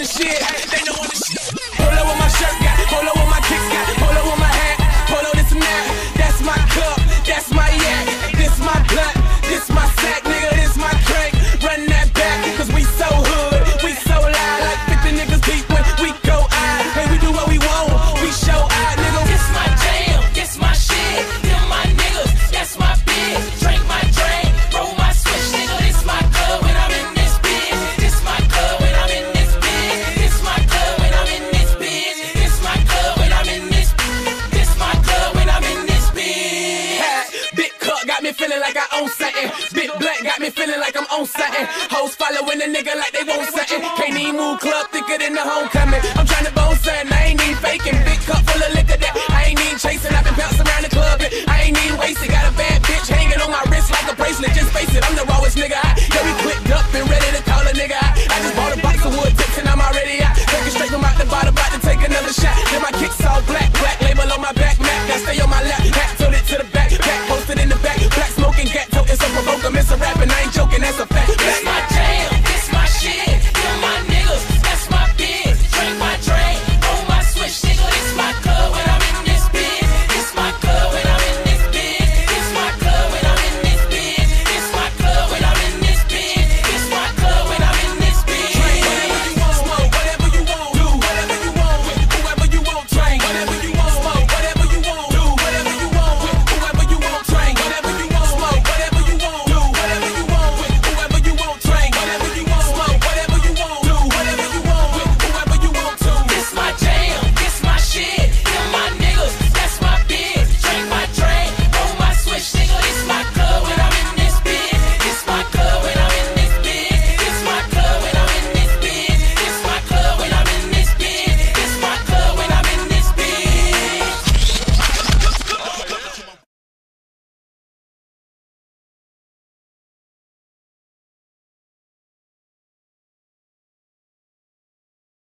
shit. They know I'm the shit. Polo with my shirt got, polo with my kicks got, polo with my hat, polo this and that. That's my cup, that's my yak, this my blunt, this my sack, nigga, this my crank. Run that back, cause we so hood, we so loud, like 50 niggas deep when we go out. Hey, we do what we want, we show out, nigga. This my jam, this my shit, them my niggas, that's my bitch. Drink my drink, roll my switch, nigga, this my club when I'm in this bitch. This my club when I'm in this bitch. This my club when I'm in this bitch. This my club when I'm in this. This my club when I'm in this bitch. Big cup got me feeling like I own something. Big black got me feeling like I'm on something. Hoes following a nigga like they want something. Can't even move club thicker than the homecoming. I'm trying to bone something, I ain't even faking. Big cup full of liquor that I ain't even chasing. I've been